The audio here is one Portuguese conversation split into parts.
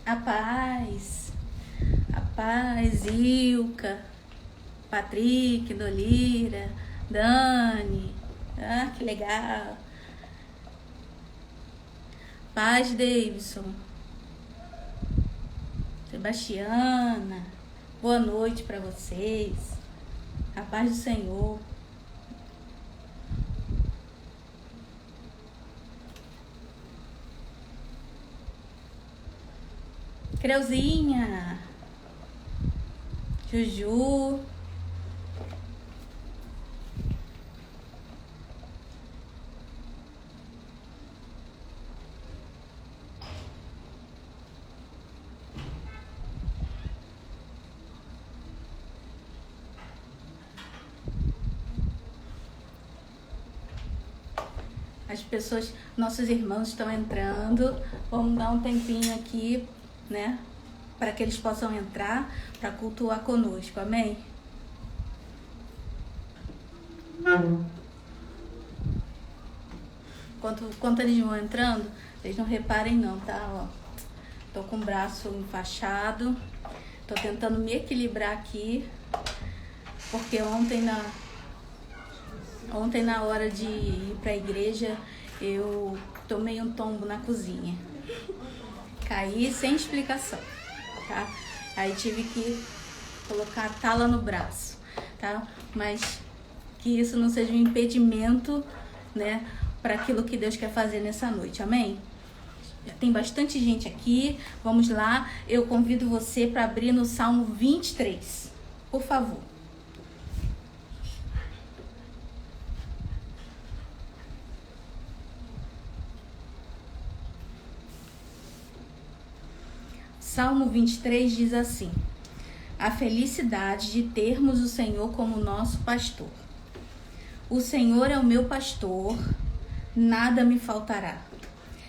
A paz, Ilka, Patrick, Dolira, Dani. Ah, que legal. Paz, Davidson, Sebastiana. Boa noite para vocês. A paz do Senhor. Creuzinha, Juju. As pessoas, nossos irmãos estão entrando. Vamos dar um tempinho aqui, né? Para que eles possam entrar para cultuar conosco, amém? Enquanto eles vão entrando, vocês não reparem não, tá? Ó, tô com o braço enfaixado, tô tentando me equilibrar aqui, porque ontem na hora de ir para a igreja, eu tomei um tombo na cozinha. Caí sem explicação, tá? Aí tive que colocar a tala no braço, tá? Mas que isso não seja um impedimento, né, para aquilo que Deus quer fazer nessa noite, amém? Já tem bastante gente aqui, vamos lá. Eu convido você para abrir no Salmo 23, por favor. Salmo 23 diz assim: a felicidade de termos o Senhor como nosso pastor. O Senhor é o meu pastor, nada me faltará.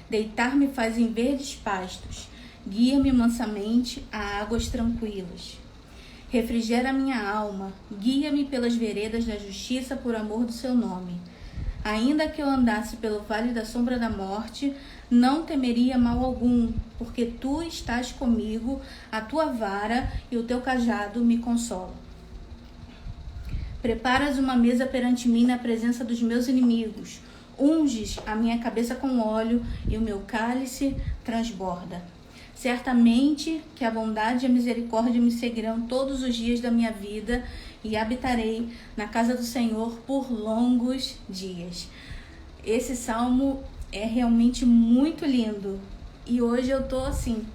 Deitar-me faz em verdes pastos, guia-me mansamente a águas tranquilas. Refrigera minha alma, guia-me pelas veredas da justiça por amor do seu nome. Ainda que eu andasse pelo vale da sombra da morte, não temeria mal algum, porque tu estás comigo, a tua vara e o teu cajado me consolam. Preparas uma mesa perante mim na presença dos meus inimigos. Unges a minha cabeça com óleo e o meu cálice transborda. Certamente que a bondade e a misericórdia me seguirão todos os dias da minha vida e habitarei na casa do Senhor por longos dias. Esse salmo é realmente muito lindo e hoje eu tô assim,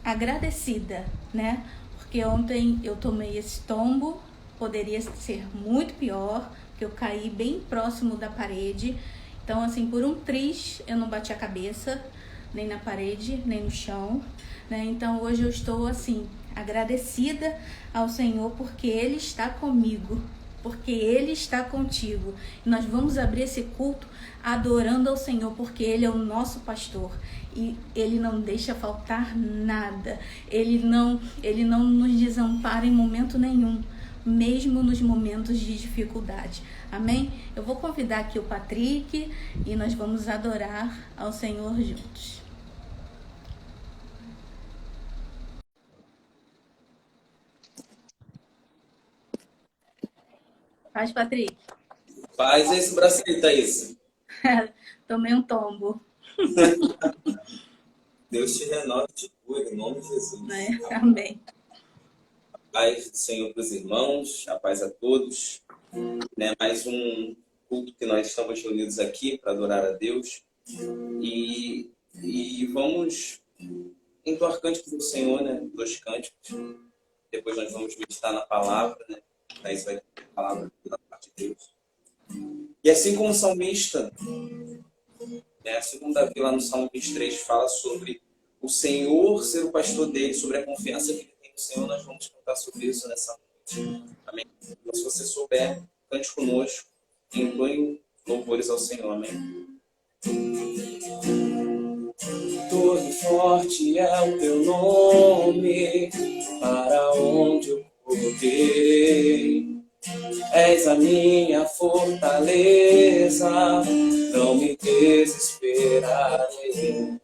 agradecida, né? Porque ontem eu tomei esse tombo, poderia ser muito pior, porque eu caí bem próximo da parede. Então, assim, por um triz eu não bati a cabeça, nem na parede, nem no chão, né? Então, hoje eu estou, assim, agradecida ao Senhor porque Ele está comigo, porque Ele está contigo. E nós vamos abrir esse culto adorando ao Senhor, porque Ele é o nosso pastor e Ele não deixa faltar nada. Ele não nos desampara em momento nenhum, mesmo nos momentos de dificuldade. Amém? Eu vou convidar aqui o Patrick e nós vamos adorar ao Senhor juntos. Paz, Patrick. Faz esse bracelete, Thaís. Tomei um tombo. Deus te renove e te cura, em nome de Jesus. Amém. A paz do Senhor para os irmãos, a paz a todos. Mais um culto que nós estamos reunidos aqui para adorar a Deus. E vamos entoar cânticos do Senhor, né? 2 cânticos. Depois nós vamos meditar na palavra, né? Thaís vai ter a palavra da parte de Deus. E assim como o salmista, segundo Davi lá no Salmo 23, fala sobre o Senhor ser o pastor dele, sobre a confiança que ele tem no Senhor, nós vamos contar sobre isso nessa noite. Amém? Então, se você souber, cante conosco, entoe louvores ao Senhor. Amém? Torre forte é o teu nome, para onde eu correrei. És a minha fortaleza, não me desesperarei.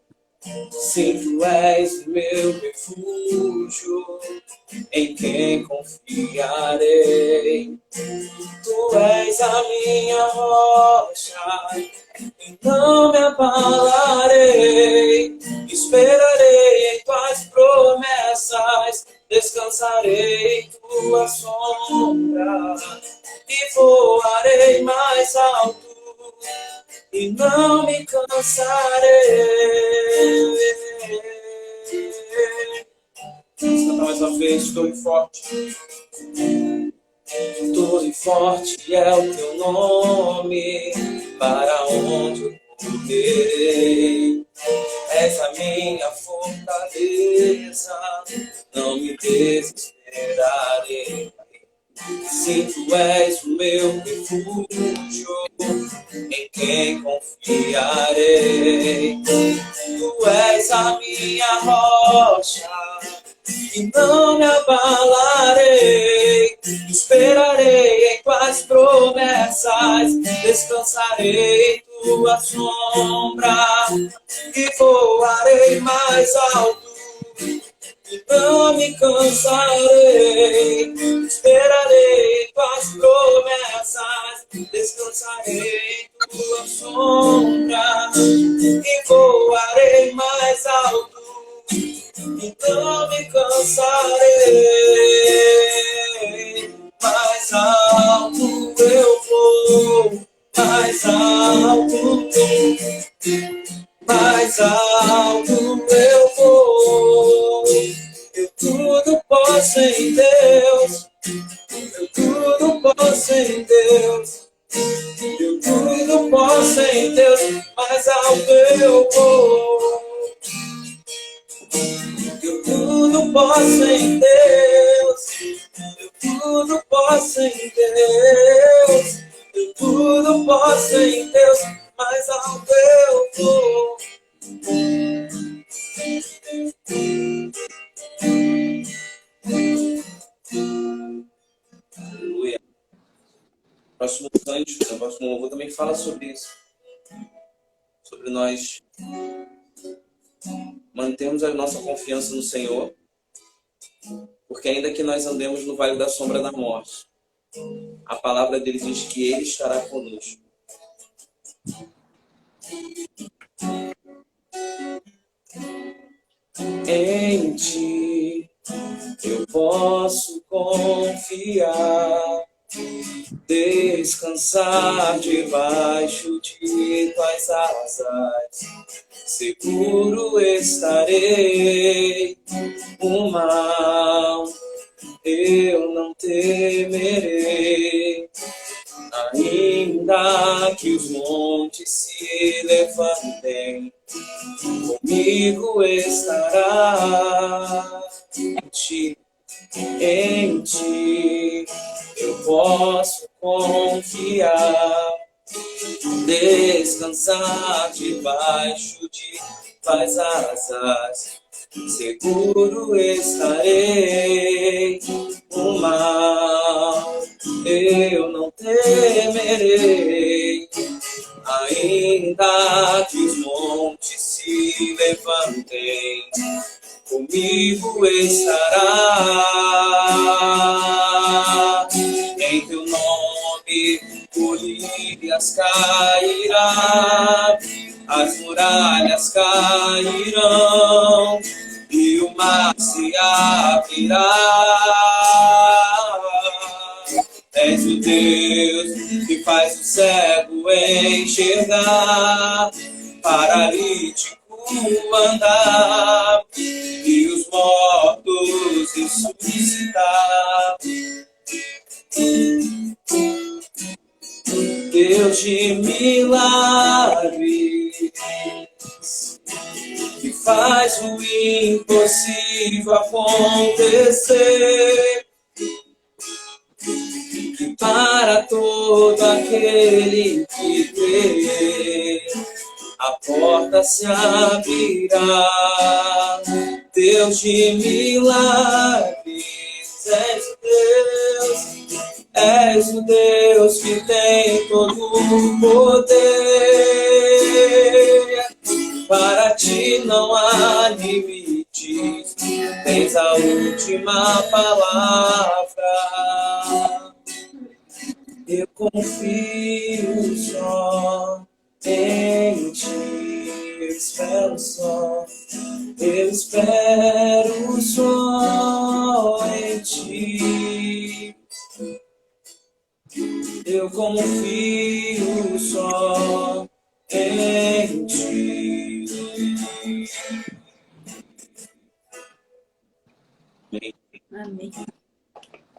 Sim, tu és o meu refúgio, em quem confiarei. Tu és a minha rocha, e não me abalarei. Esperarei em tuas promessas, descansarei em tua sombra, e voarei mais alto, e não me cansarei. Vamos cantar mais uma vez, torre forte. Torre forte é o teu nome, para onde eu correrei. És a minha fortaleza, não me desesperarei. Sim, tu és o meu refúgio, em quem confiarei. Tu és a minha rocha, e não me abalarei. Esperarei em tuas promessas, descansarei em tua sombra, e voarei mais alto, e não me cansarei. Esperarei em tuas promessas, descansarei em tua sombra, e voarei mais alto, e não me cansarei. Mais alto eu vou, mais alto, mais alto eu vou. Eu tudo posso em Deus, eu tudo posso em Deus, eu tudo posso em Deus. Mais alto eu vou. Eu tudo posso em Deus, eu tudo posso em Deus, eu tudo posso em Deus, mais alto eu vou. Aleluia. Próximo canto, o próximo louvor também fala sobre isso, sobre nós mantemos a nossa confiança no Senhor, porque ainda que nós andemos no vale da sombra da morte, a palavra dele diz que ele estará conosco. Em ti eu posso confiar, descansar debaixo de tuas asas. Seguro estarei, o mal eu não temerei. Ainda que os montes se levantem, comigo estará. Em ti eu posso confiar, descansar debaixo de tuas asas. Seguro estarei, o mal eu não temerei. Ainda que os montes se levantem, comigo estará. Em teu nome colírias cairá, as muralhas cairão e o mar se abrirá. És o Deus que faz o cego enxergar, paralítico andar e os mortos ressuscitar. Deus de milagres, que faz o impossível acontecer, que para todo aquele que crê, a porta se abrirá. Deus de milagres, és o Deus que tem todo o poder. Para ti não há limites, tens a última palavra. Eu confio só em ti, eu espero só, eu espero só em ti. Eu confio só em ti. Amém.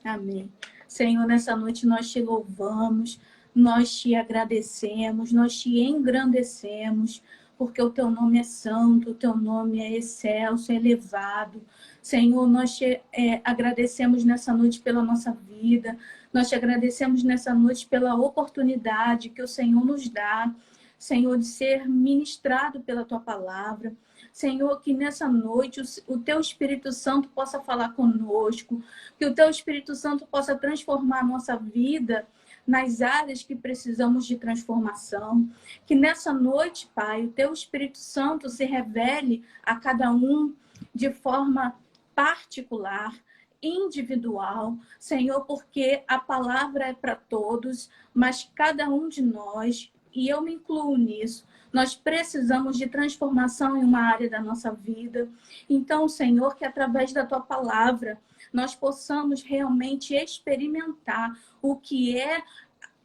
Amém. Senhor, nessa noite nós te louvamos, nós te agradecemos, nós te engrandecemos, porque o teu nome é santo, o teu nome é excelso, é elevado. Senhor, nós te agradecemos nessa noite pela nossa vida, nós te agradecemos nessa noite pela oportunidade que o Senhor nos dá, Senhor, de ser ministrado pela tua palavra. Senhor, que nessa noite o teu Espírito Santo possa falar conosco, que o teu Espírito Santo possa transformar a nossa vida nas áreas que precisamos de transformação. Que nessa noite, Pai, o teu Espírito Santo se revele a cada um de forma particular, individual, Senhor, porque a palavra é para todos, mas cada um de nós, e eu me incluo nisso, nós precisamos de transformação em uma área da nossa vida. Então, Senhor, que através da tua palavra nós possamos realmente experimentar o que é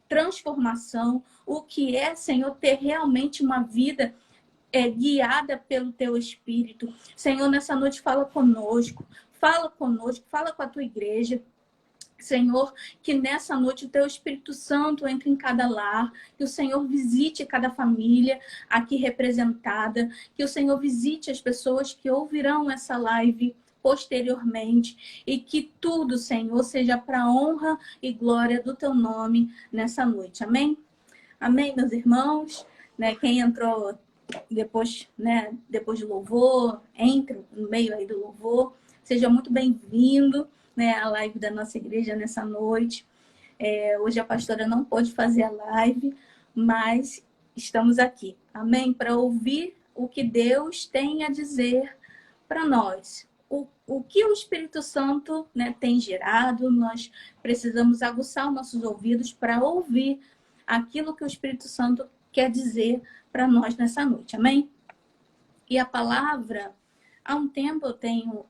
transformação, o que é, Senhor, ter realmente uma vida guiada pelo teu Espírito. Senhor, nessa noite fala conosco, fala com a tua igreja. Senhor, que nessa noite o teu Espírito Santo entre em cada lar, que o Senhor visite cada família aqui representada, que o Senhor visite as pessoas que ouvirão essa live posteriormente e que tudo, Senhor, seja para a honra e glória do teu nome nessa noite. Amém? Amém, meus irmãos. Quem entrou depois do louvor, entre no meio aí do louvor, seja muito bem-vindo. A live da nossa igreja nessa noite. Hoje a pastora não pôde fazer a live, mas estamos aqui, amém? Para ouvir o que Deus tem a dizer para nós. O que o Espírito Santo tem gerado, nós precisamos aguçar os nossos ouvidos para ouvir aquilo que o Espírito Santo quer dizer para nós nessa noite, amém? E a palavra, há um tempo eu tenho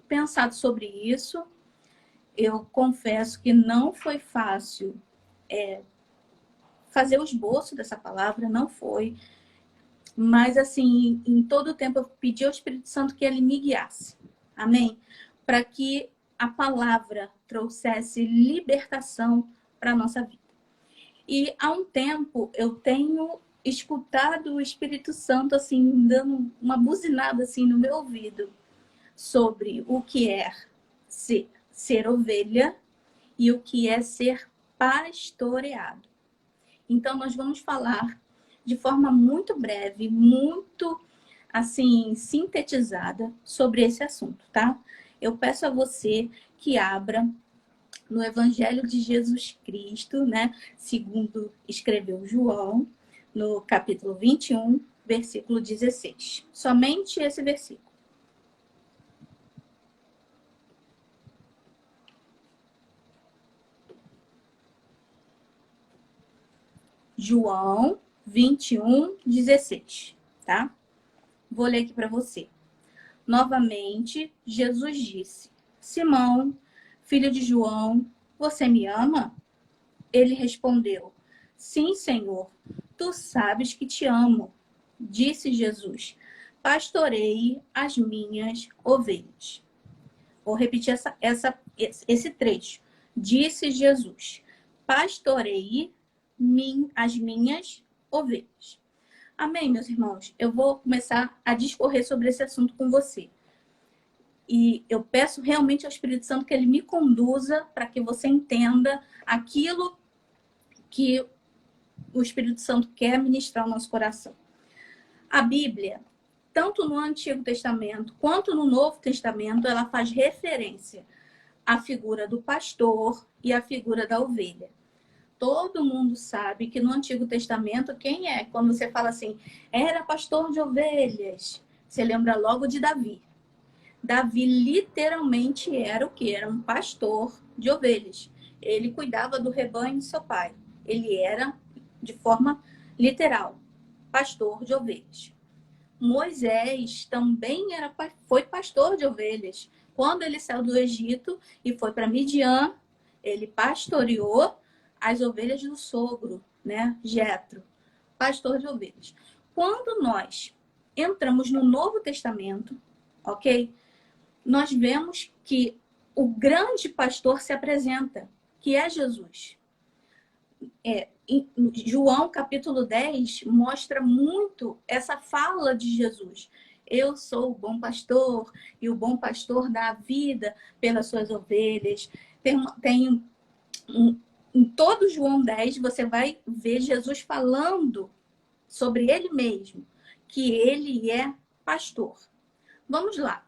pensado sobre isso. Eu confesso que não foi fácil fazer o esboço dessa palavra, não foi. Mas, assim, em todo o tempo eu pedi ao Espírito Santo que ele me guiasse. Amém? Para que a palavra trouxesse libertação para a nossa vida. E há um tempo eu tenho escutado o Espírito Santo, assim, dando uma buzinada assim, no meu ouvido sobre o que é ser ovelha e o que é ser pastoreado. Então, nós vamos falar de forma muito breve, muito, assim, sintetizada sobre esse assunto, tá? Eu peço a você que abra no Evangelho de Jesus Cristo, segundo escreveu João, no capítulo 21, versículo 16. Somente esse versículo. João 21, 16, tá? Vou ler aqui para você. Novamente, Jesus disse: Simão, filho de João, você me ama? Ele respondeu: Sim, Senhor, tu sabes que te amo. Disse Jesus: Pastoreie as minhas ovelhas. Vou repetir esse trecho. Disse Jesus: Pastoreie as minhas ovelhas. Amém, meus irmãos? Eu vou começar a discorrer sobre esse assunto com você. E eu peço realmente ao Espírito Santo que ele me conduza para que você entenda aquilo que o Espírito Santo quer ministrar ao nosso coração. A Bíblia, tanto no Antigo Testamento quanto no Novo Testamento, ela faz referência à figura do pastor e à figura da ovelha. Todo mundo sabe que no Antigo Testamento, quem é? Quando você fala assim, era pastor de ovelhas, você lembra logo de Davi. Davi literalmente era o quê? Era um pastor de ovelhas. Ele cuidava do rebanho de seu pai. Ele era, de forma literal, pastor de ovelhas. Moisés também foi pastor de ovelhas. Quando ele saiu do Egito e foi para Midian, ele pastoreou as ovelhas do sogro, né? Jetro, pastor de ovelhas. Quando nós entramos no Novo Testamento, ok? Nós vemos que o grande pastor se apresenta, que é Jesus. Em João capítulo 10 mostra muito essa fala de Jesus. Eu sou o bom pastor e o bom pastor dá a vida pelas suas ovelhas. Em todo João 10 você vai ver Jesus falando sobre ele mesmo, que ele é pastor. Vamos lá.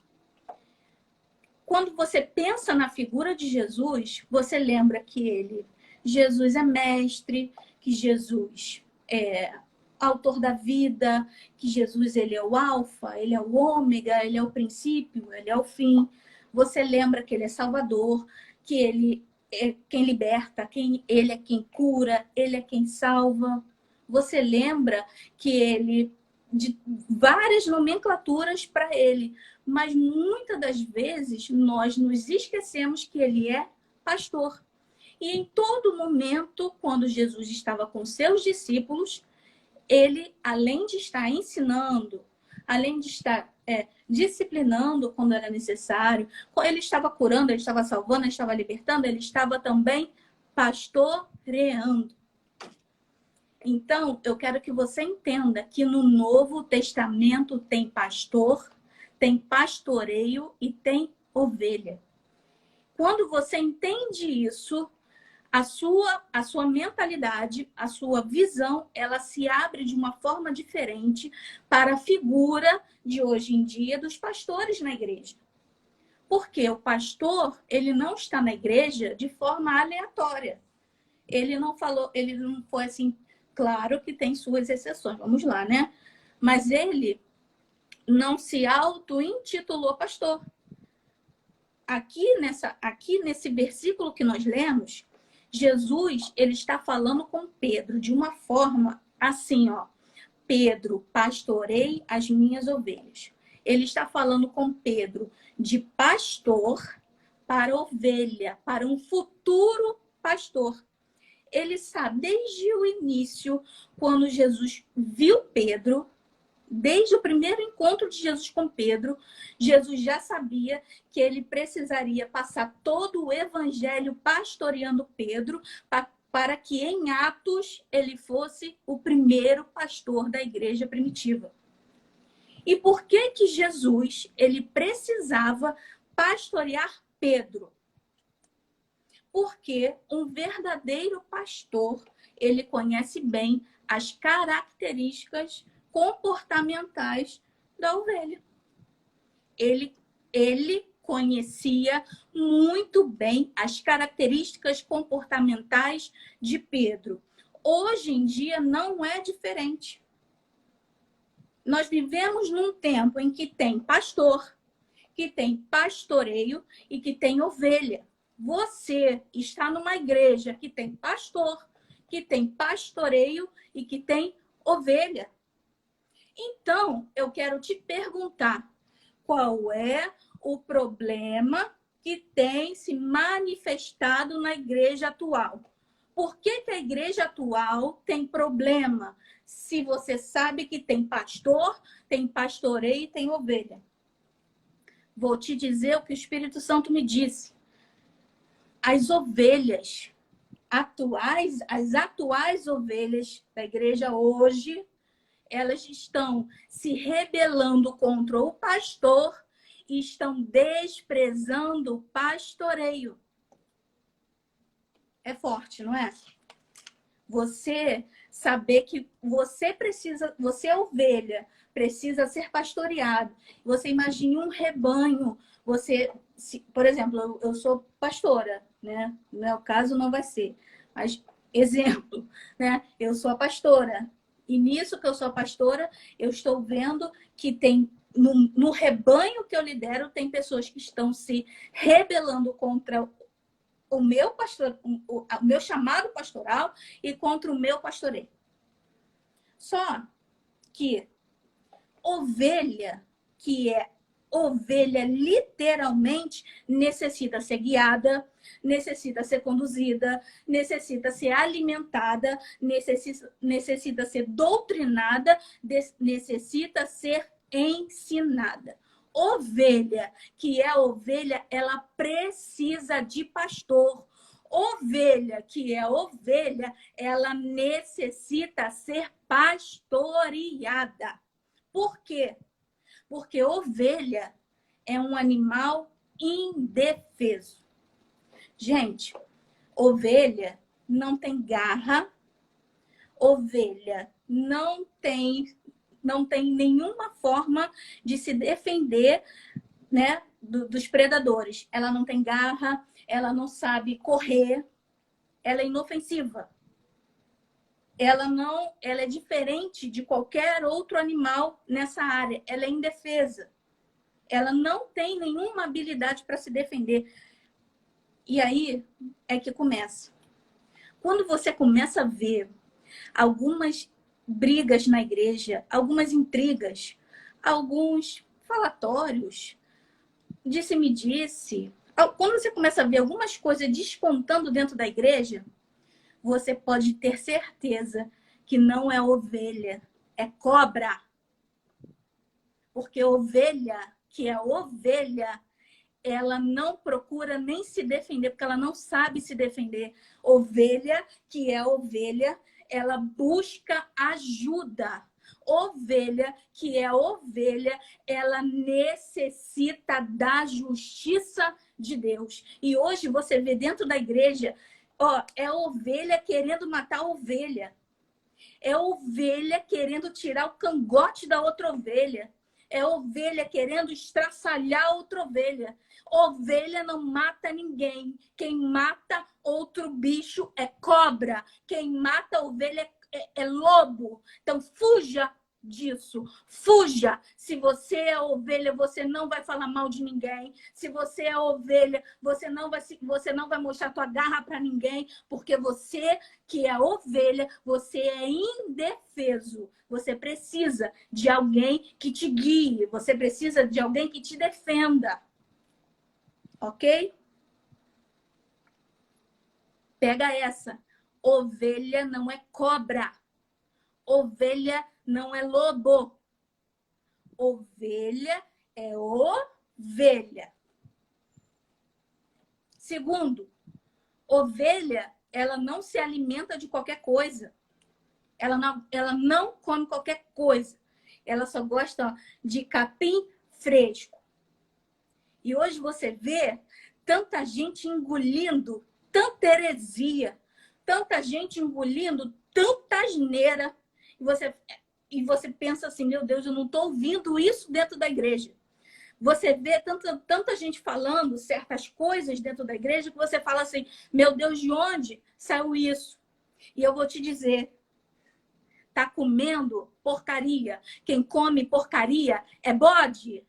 Quando você pensa na figura de Jesus, você lembra que Jesus é mestre, que Jesus é autor da vida, que Jesus ele é o alfa, ele é o ômega, ele é o princípio, ele é o fim. Você lembra que ele é salvador, que ele é quem liberta, ele é quem cura, ele é quem salva. Você lembra que ele de várias nomenclaturas para ele, mas muitas das vezes nós nos esquecemos que ele é pastor. E em todo momento, quando Jesus estava com seus discípulos, ele, além de estar ensinando, além de estar disciplinando quando era necessário, ele estava curando, ele estava salvando, ele estava libertando, ele estava também pastoreando. Então, eu quero que você entenda que no Novo Testamento tem pastor, tem pastoreio e tem ovelha. Quando você entende isso, a sua mentalidade, a sua visão, ela se abre de uma forma diferente para a figura de hoje em dia dos pastores na igreja. Porque o pastor, ele não está na igreja de forma aleatória. Ele não foi assim, claro que tem suas exceções, vamos lá, né? Mas ele não se auto-intitulou pastor. Aqui nesse versículo que nós lemos, Jesus, ele está falando com Pedro de uma forma assim, ó. Pedro, pastorei as minhas ovelhas. Ele está falando com Pedro de pastor para ovelha, para um futuro pastor. Ele sabe, desde o início, quando Jesus viu Pedro, desde o primeiro encontro de Jesus com Pedro, Jesus já sabia que ele precisaria passar todo o evangelho pastoreando Pedro para que em Atos ele fosse o primeiro pastor da igreja primitiva. E por que que Jesus ele precisava pastorear Pedro? Porque um verdadeiro pastor, ele conhece bem as características comportamentais da ovelha. Ele conhecia muito bem as características comportamentais de Pedro. Hoje em dia não é diferente. Nós vivemos num tempo em que tem pastor, que tem pastoreio e que tem ovelha. Você está numa igreja que tem pastor, que tem pastoreio e que tem ovelha. Então, eu quero te perguntar, qual é o problema que tem se manifestado na igreja atual? Por que que a igreja atual tem problema? Se você sabe que tem pastor, tem pastoreio e tem ovelha. Vou te dizer o que o Espírito Santo me disse. As ovelhas atuais, as atuais ovelhas da igreja hoje, elas estão se rebelando contra o pastor e estão desprezando o pastoreio. É forte, não é? Você saber que você é ovelha, precisa ser pastoreado. Você imagine um rebanho, por exemplo, eu sou pastora, né? No meu caso não vai ser, mas Exemplo, né? Eu sou a pastora. E nisso que eu sou a pastora, eu estou vendo que tem no rebanho que eu lidero, tem pessoas que estão se rebelando contra o meu pastor, o meu chamado pastoral e contra o meu pastoreio. Só que ovelha, que é ovelha literalmente, necessita ser guiada, necessita ser conduzida, necessita ser alimentada, necessita ser doutrinada, necessita ser ensinada. Ovelha, que é ovelha, ela precisa de pastor. Ovelha, que é ovelha, ela necessita ser pastoreada. Por quê? Porque ovelha é um animal indefeso. Gente, ovelha não tem garra, ovelha não tem nenhuma forma de se defender, né, dos predadores. Ela não tem garra, ela não sabe correr, ela é inofensiva. Ela é diferente de qualquer outro animal nessa área. Ela é indefesa. Ela não tem nenhuma habilidade para se defender. E aí é que começa. Quando você começa a ver algumas brigas na igreja, algumas intrigas, alguns falatórios, disse-me-disse, quando você começa a ver algumas coisas despontando dentro da igreja, você pode ter certeza que não é ovelha, é cobra. Porque ovelha, que é ovelha, ela não procura nem se defender, porque ela não sabe se defender. Ovelha, que é ovelha, ela busca ajuda. Ovelha, que é ovelha, ela necessita da justiça de Deus. E hoje você vê dentro da igreja, ó, é ovelha querendo matar a ovelha. É ovelha querendo tirar o cangote da outra ovelha. É ovelha querendo estraçalhar outra ovelha. Ovelha não mata ninguém. Quem mata outro bicho é cobra. Quem mata ovelha é lobo. Então, fuja disso. Fuja. Se você é ovelha, você não vai falar mal de ninguém. Se você é ovelha, você não vai mostrar tua garra para ninguém, porque você que é ovelha, você é indefeso. Você precisa de alguém que te guie. Você precisa de alguém que te defenda. Ok? Pega essa. Ovelha não é cobra. Ovelha não é lobo. Ovelha é ovelha. Segundo, ovelha, ela não se alimenta de qualquer coisa. Ela não come qualquer coisa. Ela só gosta de capim fresco. E hoje você vê tanta gente engolindo tanta heresia, tanta gente engolindo tanta asneira. E você pensa assim, meu Deus, eu não estou ouvindo isso dentro da igreja. Você vê tanta gente falando certas coisas dentro da igreja que você fala assim, meu Deus, de onde saiu isso? E eu vou te dizer, tá comendo porcaria. Quem come porcaria é bode.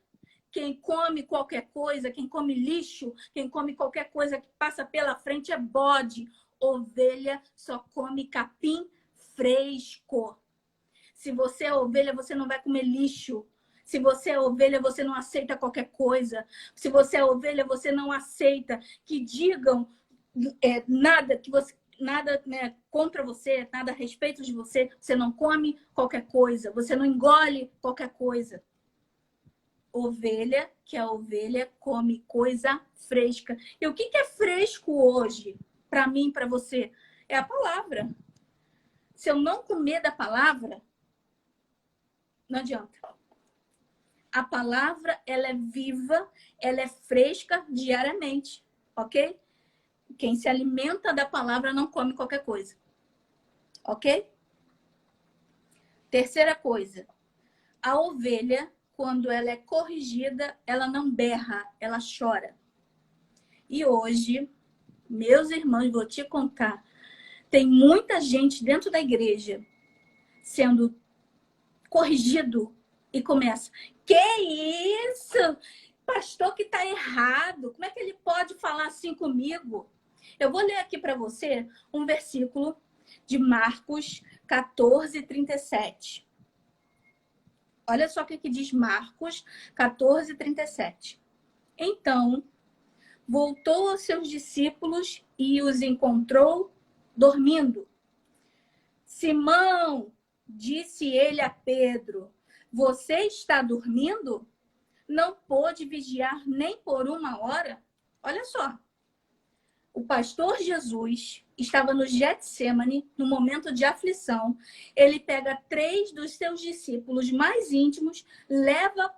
Quem come qualquer coisa, quem come lixo, quem come qualquer coisa que passa pela frente é bode. Ovelha só come capim fresco. Se você é ovelha, você não vai comer lixo. Se você é ovelha, você não aceita qualquer coisa. Se você é ovelha, você não aceita que digam nada, né, contra você, nada a respeito de você. Você não come qualquer coisa. Você não engole qualquer coisa. Ovelha, que é ovelha, come coisa fresca. E o que é fresco hoje, para mim, para você? É a palavra. Se eu não comer da palavra, não adianta. A palavra, ela é viva, ela é fresca diariamente, ok? Quem se alimenta da palavra não come qualquer coisa, ok? Terceira coisa, a ovelha, quando ela é corrigida, ela não berra, ela chora. E hoje, meus irmãos, vou te contar, Tem muita gente dentro da igreja sendo corrigido e começa: que isso? Pastor que está errado. Como é que ele pode falar assim comigo? Eu vou ler aqui para você um versículo de Marcos 14, 37. Olha só o que diz Marcos 14, 37. Então, voltou aos seus discípulos e os encontrou dormindo. Simão, disse ele a Pedro, você está dormindo? Não pôde vigiar nem por 1 hora? Olha só. O pastor Jesus estava no Getsêmani, no momento de aflição. Ele pega 3 dos seus discípulos mais íntimos, leva,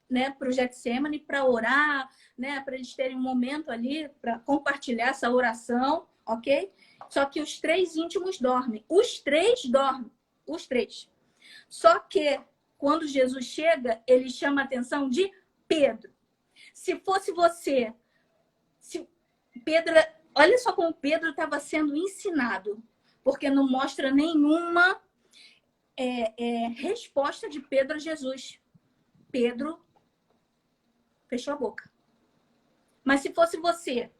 né, para o Getsêmani para orar, né, para eles terem um momento ali para compartilhar essa oração, ok? Só que os 3 íntimos dormem. Os 3 dormem. Os 3. Só que quando Jesus chega, ele chama a atenção de Pedro. Se fosse você, Pedro, olha só como Pedro estava sendo ensinado, porque não mostra nenhuma resposta de Pedro a Jesus. Pedro fechou a boca. Mas se fosse você,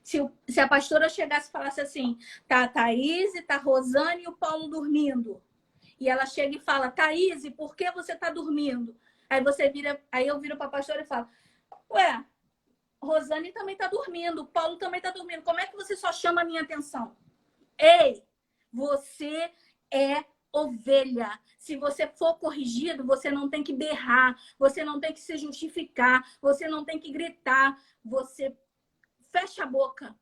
se a pastora chegasse e falasse assim, tá a Thaís, tá a Rosane e o Paulo dormindo. E ela chega e fala, Thaís, por que você tá dormindo? Aí eu viro para a pastora e falo, ué, Rosane também tá dormindo, o Paulo também tá dormindo. Como é que você só chama a minha atenção? Ei, você é ovelha. Se você for corrigido, você não tem que berrar, você não tem que se justificar, você não tem que gritar. Você fecha a boca.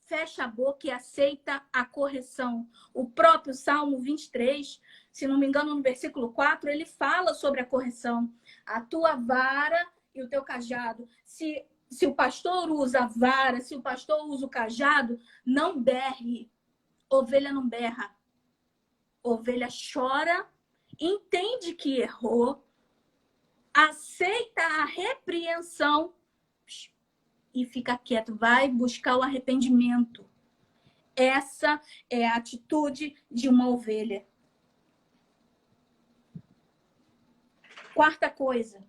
Fecha a boca e aceita a correção. O próprio Salmo 23, se não me engano, no versículo 4, ele fala sobre a correção. A tua vara e o teu cajado. Se o pastor usa a vara, se o pastor usa o cajado, não berre. Ovelha não berra. Ovelha chora, entende que errou, aceita a repreensão e fica quieto. Vai buscar o arrependimento. Essa é a atitude de uma ovelha. Quarta coisa.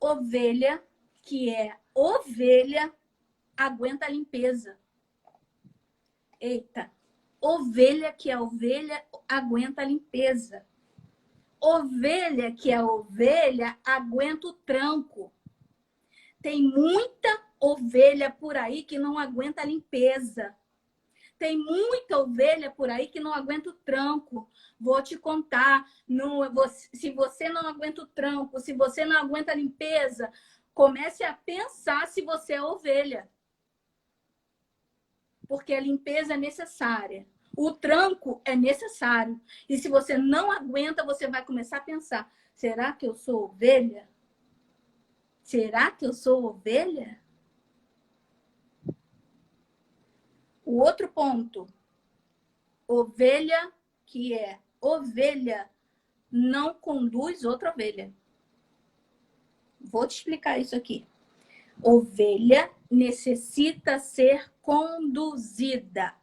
Ovelha, que é ovelha, aguenta a limpeza. Eita. Ovelha, que é ovelha, aguenta a limpeza. Ovelha, que é ovelha, aguenta o tranco. Tem muita ovelha por aí que não aguenta a limpeza. Tem muita ovelha por aí que não aguenta o tranco. Vou te contar. Se você não aguenta o tranco, se você não aguenta a limpeza, comece a pensar se você é ovelha. Porque a limpeza é necessária. O tranco é necessário. E se você não aguenta, você vai começar a pensar, será que eu sou ovelha? Será que eu sou ovelha? O outro ponto. Ovelha, que é ovelha, não conduz outra ovelha. Vou te explicar isso aqui. Ovelha necessita ser conduzida.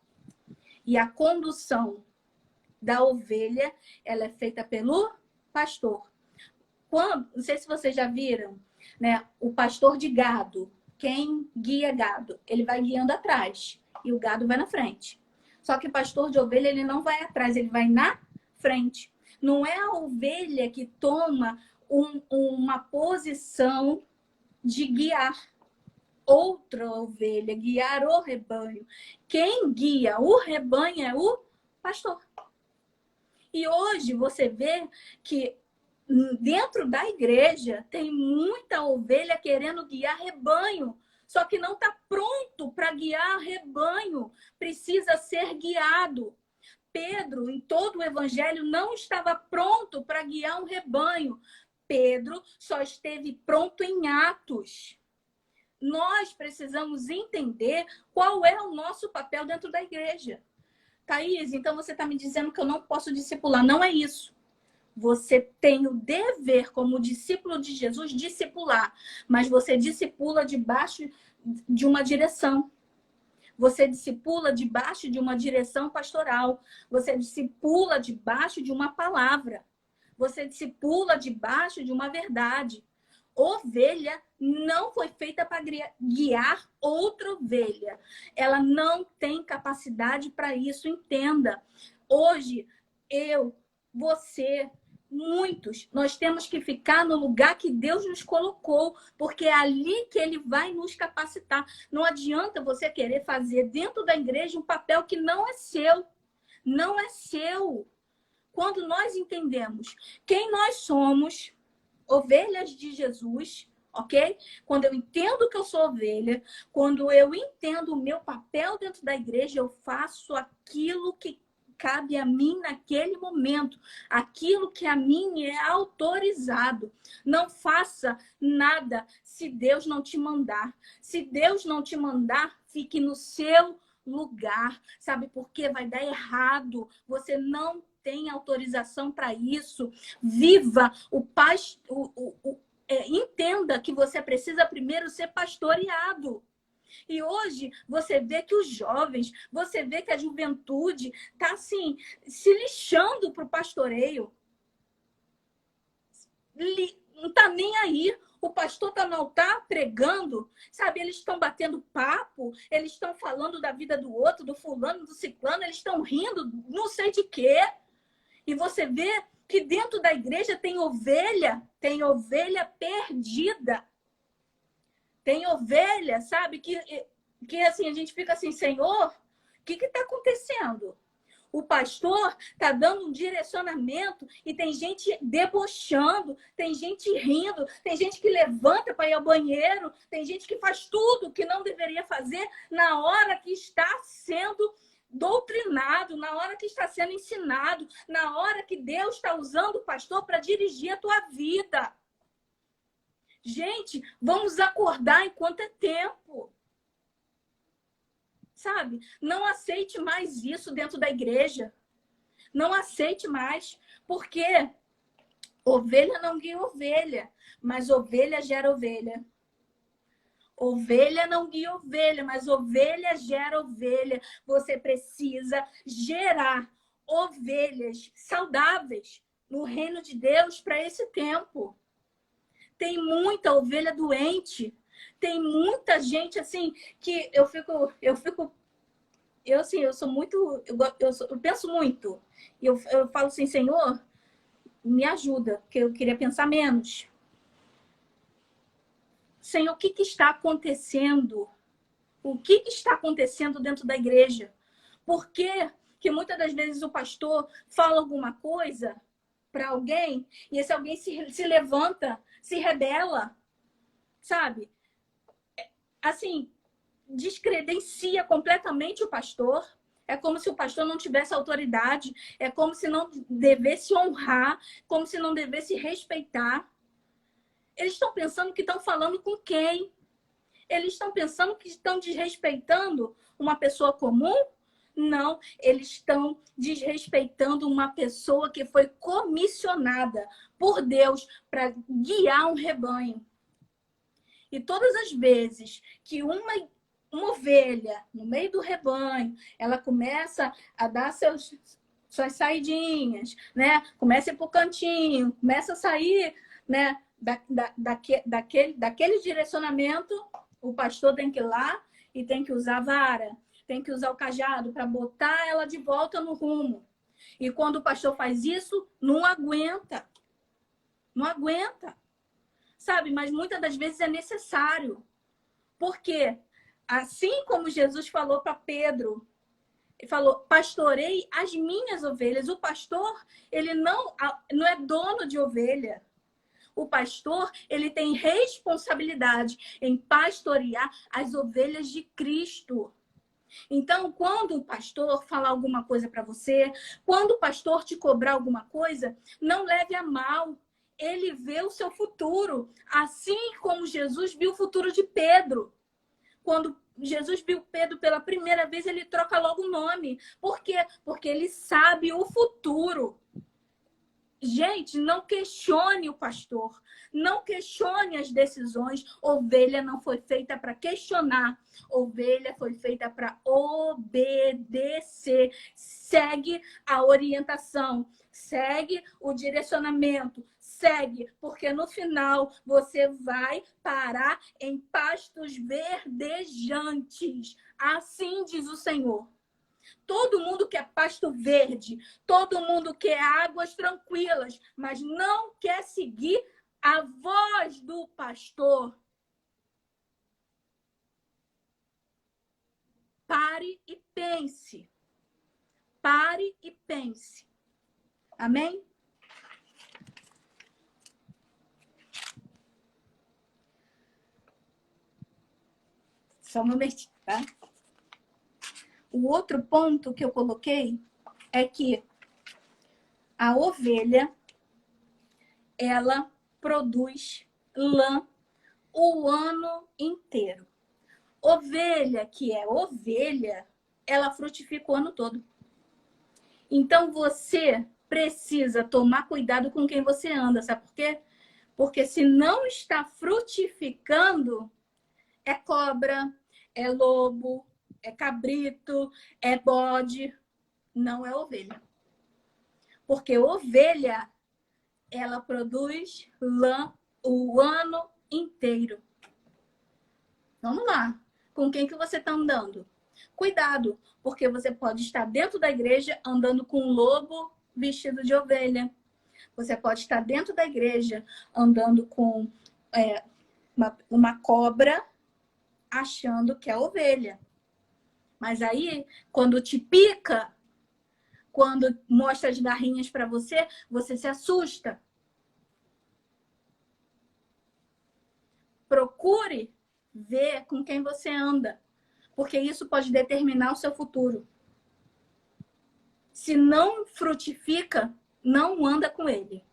E a condução da ovelha, ela é feita pelo pastor. Não sei se vocês já viram, né? O pastor de gado, quem guia gado, ele vai guiando atrás e o gado vai na frente. Só que o pastor de ovelha, ele não vai atrás, ele vai na frente. Não é a ovelha que toma uma posição de guiar outra ovelha, guiar o rebanho. Quem guia o rebanho é o pastor. E hoje você vê que dentro da igreja tem muita ovelha querendo guiar rebanho, só que não está pronto para guiar rebanho, precisa ser guiado. Pedro, em todo o evangelho, não estava pronto para guiar um rebanho. Pedro só esteve pronto em Atos. Nós precisamos entender qual é o nosso papel dentro da igreja. Thaís, então você está me dizendo que eu não posso discipular. Não é isso. Você tem o dever, como discípulo de Jesus, discipular. Mas você discipula debaixo de uma direção. Você discipula debaixo de uma direção pastoral. Você discipula debaixo de uma palavra. Você discipula debaixo de uma verdade. Ovelha não foi feita para guiar outra ovelha. Ela não tem capacidade para isso, entenda. Hoje, eu, você, muitos, nós temos que ficar no lugar que Deus nos colocou, porque é ali que Ele vai nos capacitar. Não adianta você querer fazer dentro da igreja um papel que não é seu. Não é seu. Quando nós entendemos quem nós somos, ovelhas de Jesus, ok? Quando eu entendo que eu sou ovelha, quando eu entendo o meu papel dentro da igreja, eu faço aquilo que cabe a mim naquele momento, aquilo que a mim é autorizado. Não faça nada se Deus não te mandar. Se Deus não te mandar, fique no seu lugar. Sabe por quê? Vai dar errado. Você não tem autorização para isso. Viva entenda que você precisa primeiro ser pastoreado. E hoje você vê que os jovens, você vê que a juventude está assim, se lixando para o pastoreio. Não está nem aí. O pastor está no altar pregando, sabe? Eles estão batendo papo, eles estão falando da vida do outro, do fulano, do ciclano, eles estão rindo, não sei de quê. E você vê que dentro da igreja tem ovelha perdida. Tem ovelha, sabe? Que assim, a gente fica assim, Senhor, o que está acontecendo? O pastor está dando um direcionamento e tem gente debochando, tem gente rindo, tem gente que levanta para ir ao banheiro, tem gente que faz tudo que não deveria fazer na hora que está sendo doutrinado, na hora que está sendo ensinado, na hora que Deus está usando o pastor para dirigir a tua vida. Gente, vamos acordar enquanto é tempo. Sabe? Não aceite mais isso dentro da igreja. Não aceite mais. Porque ovelha não guia ovelha, mas ovelha gera ovelha. Ovelha não guia ovelha, mas ovelha gera ovelha. Você precisa gerar ovelhas saudáveis no reino de Deus para esse tempo. Tem muita ovelha doente. Tem muita gente assim que eu sou muito, eu penso muito. E eu falo assim, Senhor, me ajuda, porque eu queria pensar menos. Senhor, o que está acontecendo? O que está acontecendo dentro da igreja? Por que muitas das vezes o pastor fala alguma coisa para alguém e esse alguém se levanta, se rebela, sabe? Assim, descredencia completamente o pastor. É como se o pastor não tivesse autoridade. É como se não devesse honrar, como se não devesse respeitar. Eles estão pensando que estão falando com quem? Eles estão pensando que estão desrespeitando uma pessoa comum? Não, eles estão desrespeitando uma pessoa que foi comissionada por Deus para guiar um rebanho. E todas as vezes que uma ovelha no meio do rebanho, ela começa a dar suas saidinhas, né? Começa a ir para o cantinho, começa a sair, né? Daquele direcionamento, o pastor tem que ir lá e tem que usar a vara, tem que usar o cajado para botar ela de volta no rumo. E quando o pastor faz isso, não aguenta. Não aguenta. Sabe? Mas muitas das vezes é necessário. Porque, assim como Jesus falou para Pedro, ele falou, pastorei as minhas ovelhas. O pastor, ele não é dono de ovelha. O pastor, ele tem responsabilidade em pastorear as ovelhas de Cristo. Então, quando o pastor falar alguma coisa para você, quando o pastor te cobrar alguma coisa, não leve a mal. Ele vê o seu futuro, assim como Jesus viu o futuro de Pedro. Quando Jesus viu Pedro pela primeira vez, ele troca logo o nome. Por quê? Porque ele sabe o futuro. Gente, não questione o pastor, não questione as decisões. Ovelha não foi feita para questionar, ovelha foi feita para obedecer. Segue a orientação, segue o direcionamento, segue, porque no final você vai parar em pastos verdejantes. Assim diz o Senhor. Todo mundo quer pasto verde, todo mundo quer águas tranquilas, mas não quer seguir a voz do pastor. Pare e pense. Pare e pense. Amém? Só um momentinho, tá? O outro ponto que eu coloquei é que a ovelha, ela produz lã o ano inteiro. Ovelha, que é ovelha, ela frutifica o ano todo. Então, você precisa tomar cuidado com quem você anda, sabe por quê? Porque se não está frutificando, é cobra, é lobo, é cabrito, é bode, não é ovelha. Porque ovelha, ela produz lã o ano inteiro. Vamos lá. Com quem que você está andando? Cuidado, porque você pode estar dentro da igreja andando com um lobo vestido de ovelha. Você pode estar dentro da igreja andando com uma cobra achando que é ovelha. Mas aí, quando te pica, quando mostra as garrinhas para você, você se assusta. Procure ver com quem você anda, porque isso pode determinar o seu futuro. Se não frutifica, não anda com ele.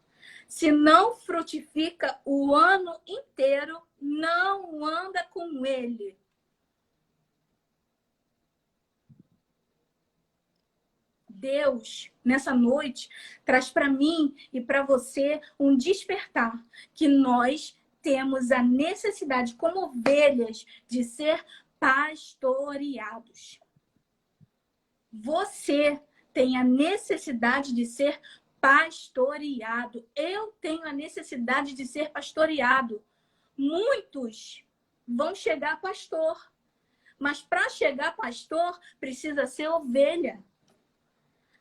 Se não frutifica o ano inteiro, não anda com ele. Deus, nessa noite, traz para mim e para você um despertar que nós temos a necessidade, como ovelhas, de ser pastoreados. Você tem a necessidade de ser pastoreado. Eu tenho a necessidade de ser pastoreado. Muitos vão chegar a pastor, mas para chegar a pastor precisa ser ovelha.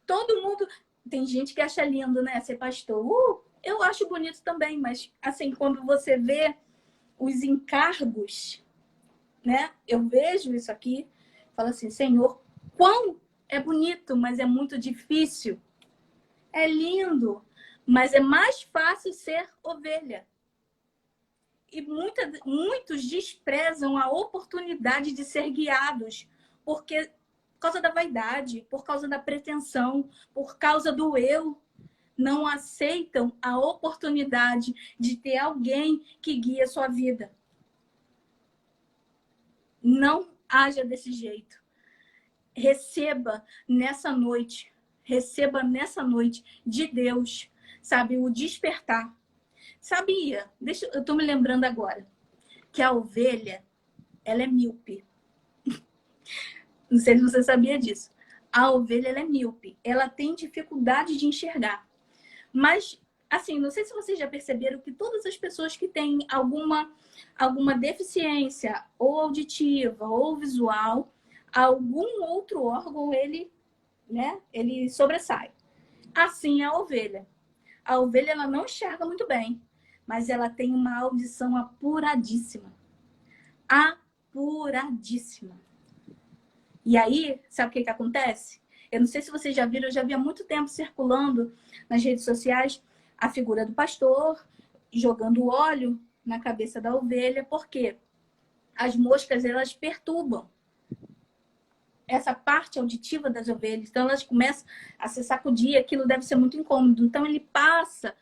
Todo mundo... Tem gente que acha lindo, né? Ser pastor. Eu acho bonito também, mas assim, quando você vê os encargos, né? Eu vejo isso aqui, falo assim, Senhor, quão é bonito, mas é muito difícil. É lindo, mas é mais fácil ser ovelha. E muitos desprezam a oportunidade de ser guiados, porque por causa da vaidade, por causa da pretensão, por causa do eu, não aceitam a oportunidade de ter alguém que guia a sua vida. Não haja desse jeito. Receba nessa noite de Deus, sabe, o despertar. Sabia? Eu estou me lembrando agora que a ovelha, ela é míope. Não sei se você sabia disso. A ovelha, ela é míope. Ela tem dificuldade de enxergar. Mas, assim, não sei se vocês já perceberam que todas as pessoas que têm alguma deficiência, ou auditiva, ou visual, algum outro órgão, ele sobressai. Assim é a ovelha. A ovelha, ela não enxerga muito bem, mas ela tem uma audição apuradíssima. Apuradíssima. E aí, sabe o que acontece? Eu não sei se vocês já viram, eu já vi há muito tempo circulando nas redes sociais a figura do pastor jogando óleo na cabeça da ovelha, porque as moscas, elas perturbam essa parte auditiva das ovelhas. Então, elas começam a se sacudir, aquilo deve ser muito incômodo. Então, ele passa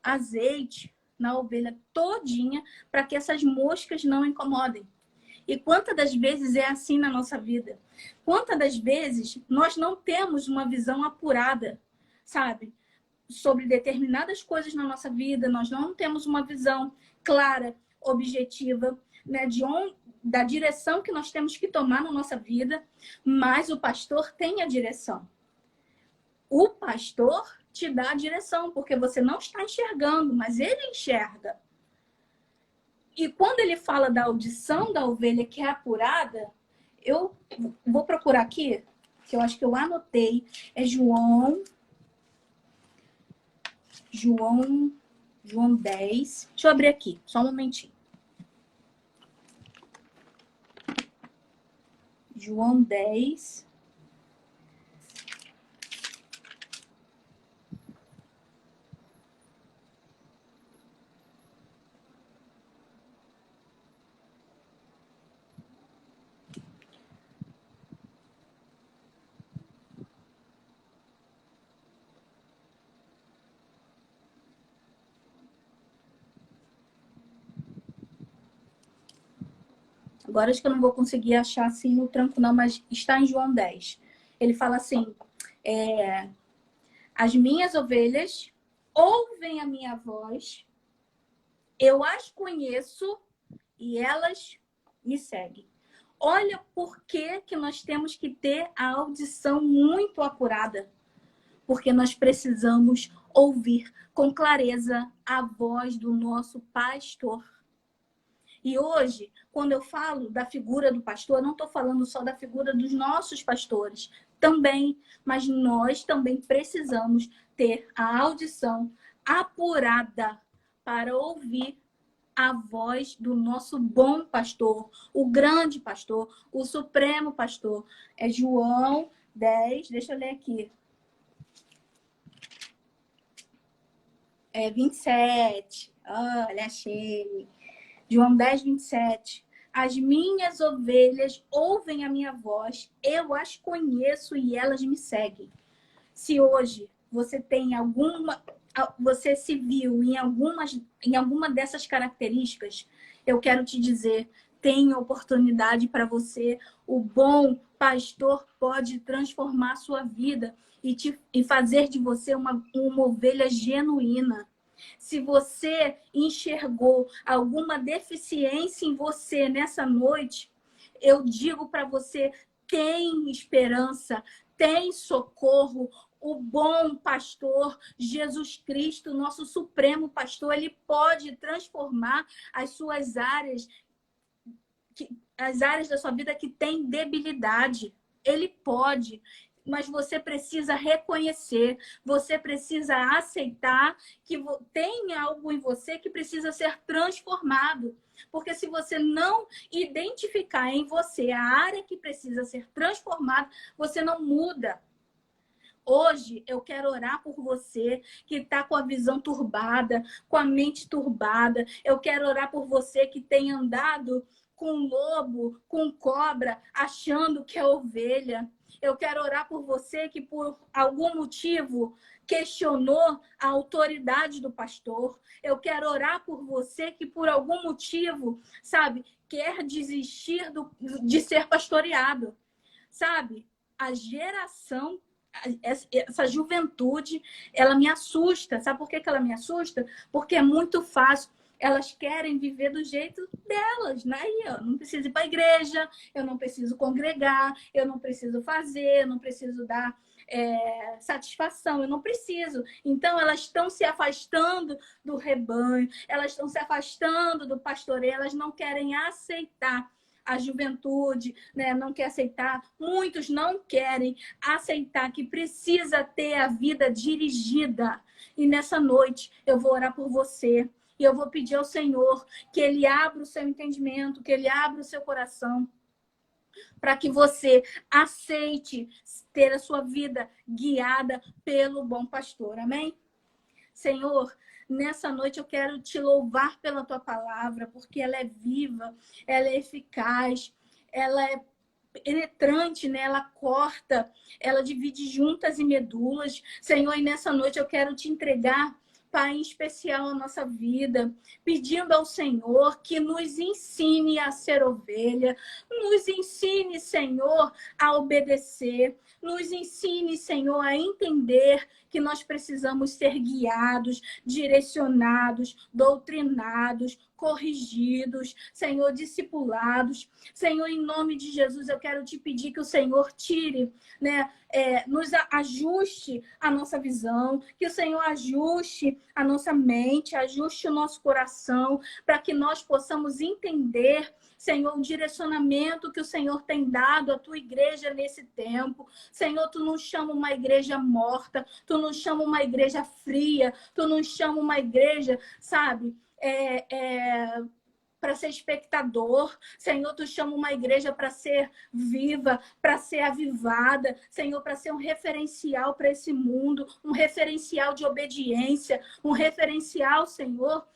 azeite na ovelha todinha para que essas moscas não incomodem. E quantas das vezes é assim na nossa vida? Quantas das vezes nós não temos uma visão apurada, sabe? sobre determinadas coisas na nossa vida, nós não temos uma visão clara, objetiva, né, da direção que nós temos que tomar na nossa vida, mas o pastor tem a direção. O pastor te dá a direção, porque você não está enxergando, mas ele enxerga. E quando ele fala da audição da ovelha que é apurada, eu vou procurar aqui, que eu acho que eu anotei, é João 10. Deixa eu abrir aqui, só um momentinho. João 10. Agora acho que eu não vou conseguir achar assim no tranco não, mas está em João 10. Ele fala assim, as minhas ovelhas ouvem a minha voz, eu as conheço e elas me seguem. Olha por que nós temos que ter a audição muito apurada. Porque nós precisamos ouvir com clareza a voz do nosso pastor. E hoje, quando eu falo da figura do pastor, eu não estou falando só da figura dos nossos pastores, também, mas nós também precisamos ter a audição apurada para ouvir a voz do nosso bom pastor, o grande pastor, o supremo pastor. É João 10, deixa eu ler aqui. 27. Olha, achei. João 10, 27. As minhas ovelhas ouvem a minha voz, eu as conheço e elas me seguem. Se hoje você tem você se viu em alguma dessas características, eu quero te dizer, tem oportunidade para você. O bom pastor pode transformar a sua vida e fazer de você uma ovelha genuína. Se você enxergou alguma deficiência em você nessa noite, eu digo para você, tem esperança, tem socorro. O bom pastor, Jesus Cristo, nosso supremo pastor, ele pode transformar as suas áreas, as áreas da sua vida que tem debilidade. Ele pode. Mas você precisa reconhecer, você precisa aceitar que tem algo em você que precisa ser transformado. Porque se você não identificar em você a área que precisa ser transformada, você não muda. Hoje eu quero orar por você que está com a visão turbada, com a mente turbada. Eu quero orar por você que tem andado com lobo, com cobra, achando que é ovelha. Eu quero orar por você que por algum motivo questionou a autoridade do pastor. Eu quero orar por você que por algum motivo, sabe, quer desistir de ser pastoreado. Sabe, a geração, essa juventude, ela me assusta. Sabe por que ela me assusta? Porque é muito fácil. Elas querem viver do jeito delas, né? E eu não preciso ir para a igreja, eu não preciso congregar, eu não preciso fazer, eu não preciso dar satisfação, eu não preciso. Então, elas estão se afastando do rebanho, elas estão se afastando do pastoreio, elas não querem aceitar a juventude, né? Não quer aceitar. Muitos não querem aceitar que precisa ter a vida dirigida. E nessa noite, eu vou orar por você. E eu vou pedir ao Senhor que Ele abra o seu entendimento, que Ele abra o seu coração, para que você aceite ter a sua vida guiada pelo bom pastor. Amém? Senhor, nessa noite eu quero te louvar pela tua palavra, porque ela é viva, ela é eficaz, ela é penetrante, né? Ela corta, ela divide juntas e medulas. Senhor, e nessa noite eu quero te entregar Pai, em especial a nossa vida, pedindo ao Senhor que nos ensine a ser ovelha, nos ensine, Senhor, a obedecer, nos ensine, Senhor, a entender que nós precisamos ser guiados, direcionados, doutrinados, corrigidos, Senhor, discipulados. Senhor, em nome de Jesus, eu quero te pedir que o Senhor tire, né, nos ajuste a nossa visão, que o Senhor ajuste a nossa mente, ajuste o nosso coração, para que nós possamos entender, Senhor, o direcionamento que o Senhor tem dado à tua igreja nesse tempo. Senhor, tu não chama uma igreja morta, tu não chama uma igreja fria, tu não chama uma igreja, sabe, para ser espectador. Senhor, tu chama uma igreja para ser viva, para ser avivada. Senhor, para ser um referencial para esse mundo, um referencial de obediência, um referencial, Senhor,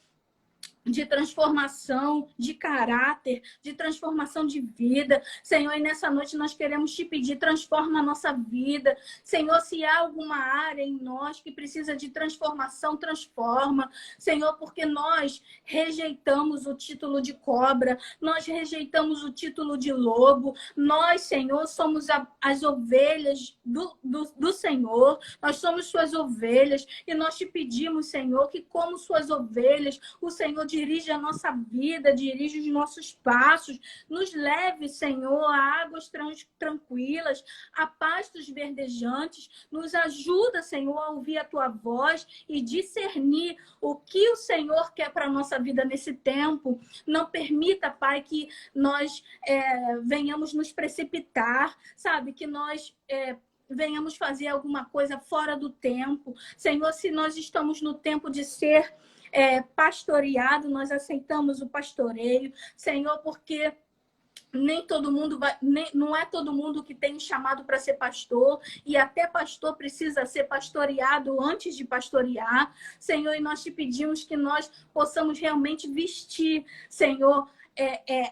de transformação, de caráter, de transformação de vida. Senhor, e nessa noite nós queremos te pedir, transforma a nossa vida. Senhor, se há alguma área em nós que precisa de transformação, transforma. Senhor, porque nós rejeitamos o título de cobra, nós rejeitamos o título de lobo. Nós, Senhor, somos as ovelhas do Senhor. Nós somos suas ovelhas e nós te pedimos, Senhor, que como suas ovelhas, o Senhor dirige a nossa vida, dirige os nossos passos, nos leve, Senhor, a águas tranquilas, a pastos verdejantes, nos ajuda, Senhor, a ouvir a tua voz e discernir o que o Senhor quer para a nossa vida nesse tempo. Não permita, Pai, que nós venhamos nos precipitar, sabe, que nós venhamos fazer alguma coisa fora do tempo. Senhor, se nós estamos no tempo de ser pastoreado, nós aceitamos o pastoreio, Senhor, porque nem todo mundo não é todo mundo que tem chamado para ser pastor, e até pastor precisa ser pastoreado antes de pastorear, Senhor, e nós te pedimos que nós possamos realmente vestir, Senhor,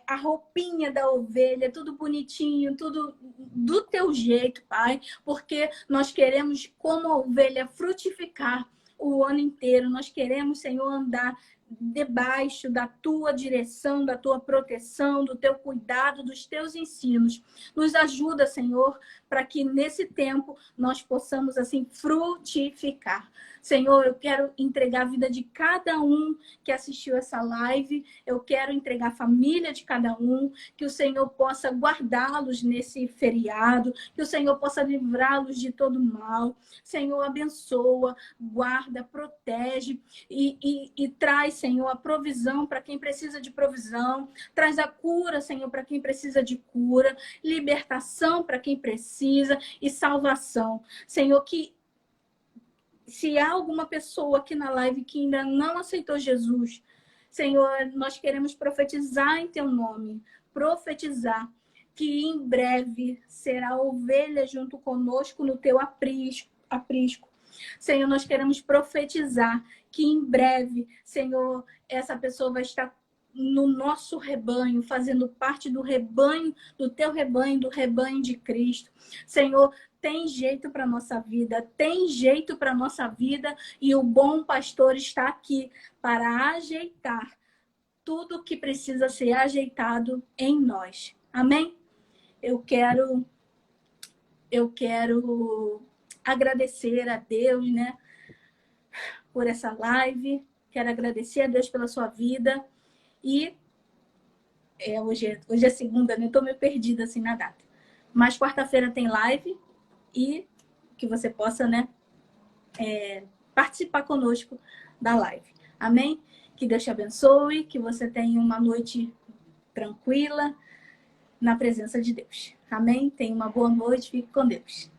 a roupinha da ovelha, tudo bonitinho, tudo do teu jeito, Pai, porque nós queremos, como a ovelha, frutificar o ano inteiro. Nós queremos, Senhor, andar debaixo da tua direção, da tua proteção, do teu cuidado, dos teus ensinos. Nos ajuda, Senhor, para que nesse tempo nós possamos, assim, frutificar. Senhor, eu quero entregar a vida de cada um que assistiu essa live. Eu quero entregar a família de cada um. Que o Senhor possa guardá-los nesse feriado. Que o Senhor possa livrá-los de todo mal. Senhor, abençoa, guarda, protege e traz, Senhor, a provisão para quem precisa de provisão. Traz a cura, Senhor, para quem precisa de cura. Libertação para quem precisa e salvação. Senhor, que se há alguma pessoa aqui na live que ainda não aceitou Jesus, Senhor, nós queremos profetizar em teu nome, profetizar que em breve será ovelha junto conosco no teu aprisco. Senhor, nós queremos profetizar que em breve, Senhor, essa pessoa vai estar no nosso rebanho, fazendo parte do rebanho, do teu rebanho, do rebanho de Cristo. Senhor, tem jeito para a nossa vida, tem jeito para a nossa vida, e o bom pastor está aqui para ajeitar tudo que precisa ser ajeitado em nós. Amém? Eu quero agradecer a Deus, né, por essa live. Quero agradecer a Deus pela sua vida. E hoje é segunda, né? Estou meio perdida assim na data. Mas quarta-feira tem live e que você possa, né, participar conosco da live. Amém? Que Deus te abençoe, que você tenha uma noite tranquila na presença de Deus. Amém? Tenha uma boa noite, fique com Deus.